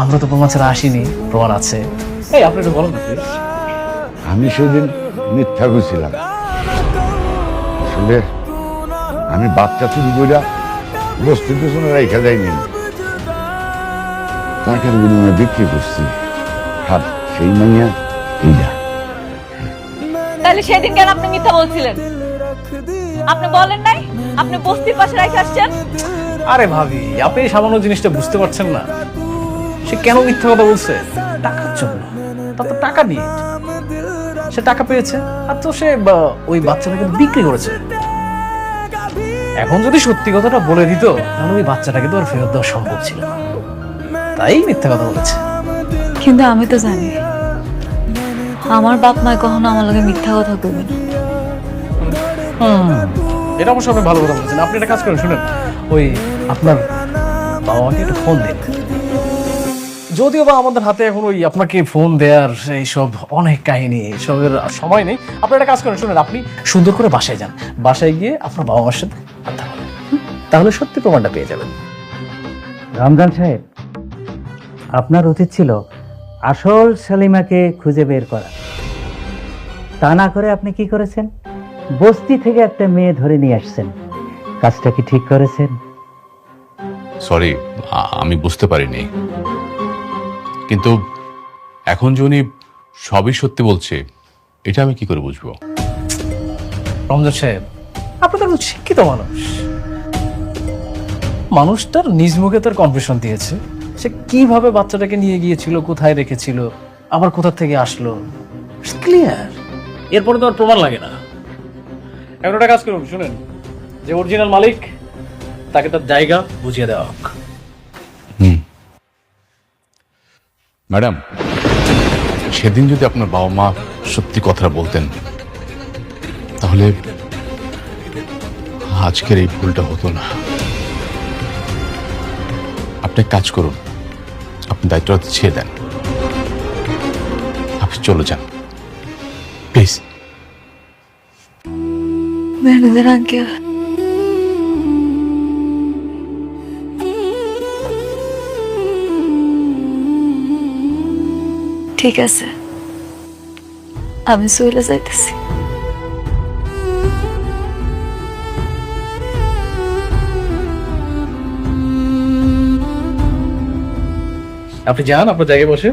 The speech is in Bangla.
আমরা তো প্রমাণ ছাড়া আসিনি, প্রমাণ আছে। এই আপনি একটু বলেন না প্লিজ। আমি সেদিন মিথ্যা কইছিলাম। আসলে আমি বাচ্চা চুরি কইরা বস্তির পেছনে রাইখা যাইনি, টাকার বিনিময়ে বিক্রি করছি। আর সেই মাইয়া এইটা। তাহলে সেদিন কেন আপনি মিথ্যা বলছিলেন? আপনি বলেন নাই আপনি বস্তির পাশে রেখে আসছেন? আরে ভাবি, আপনি এই সামান্য জিনিসটা বুঝতে পারছেন না। সে কেন মিথ্যা কথা বলছে? টাকার জন্য। তার তো টাকা নিয়ে সে টাকা পেয়েছে, আর তো সে ওই বাচ্চাটাকে বিক্রি করেছে। এখন যদি সত্যি কথাটা বলে দিত, তাহলে ওই বাচ্চাটাকে তো আর ফেরত দেওয়া সম্ভব ছিল না, তাই মিথ্যা কথা বলেছে। কিন্তু আমি তো জানি আমার বাপ মা কখনো আমার লগে মিথ্যা কথা কইবে না। এটা অবশ্য আপনি ভালো কথা বলেছেন। আপনি একটা কাজ করেন, শুনেন, ওই আপনার বাবা মাকে একটা ফোন দেন। যদিও বা আমাদের হাতে এখন ওই আপনাকে ফোন দেওয়ার এইসব অনেক কাহিনী, এইসবের সময় নেই। আপনি একটা কাজ করেন, শুনেন, আপনি সুন্দর করে বাসায় যান। বাসায় গিয়ে আপনার বাবা মার সাথে কথা বলেন, তাহলে সত্যি প্রমাণটা পেয়ে যাবেন। রমজান সাহেব, আপনার উচিত ছিল আসল সেলিমাকে খুঁজে বের করা। তা না করে আপনি কি করেছেন? বস্তি থেকে একটা মেয়ে ধরে নিয়ে আসছেন। কাজটা কি ঠিক করেছেন? সরি, আমি বুঝতে পারিনি। কিন্তু এখন যে উনি সবই সত্যি বলছে, এটা আমি কি করে বুঝবো? রমজান সাহেব, আপনি তো একজন শিক্ষিত মানুষ। মানুষটার নিজ মুখে তার কনফেশন দিয়েছে, সে কিভাবে বাচ্চাটাকে নিয়ে গিয়েছিল, কোথায় রেখেছিল, আবার কোথা থেকে আসলো, ক্লিয়ার। এরপরে তো আর প্রমাণ লাগে না। এখন একটা কাজ করুন, শুনেন, যে অরিজিনাল মালিক তাকে তার জায়গা বুঝিয়ে দেওয়া হোক। ম্যাডাম, সেদিন যদি আপনার বাবা মা সত্যি কথা বলতেন, তাহলে আজকের এই ভুলটা হতো না। আপনি এক কাজ করুন, আপনি দায়িত্বটা ছেড়ে দেন, আপনি চলে যান প্লিজ। ম্যানেজার আঙ্কেল, ঠিক আছে, আমি চলে যাইতেছি। আপনি যান, আপনার জায়গায় বসে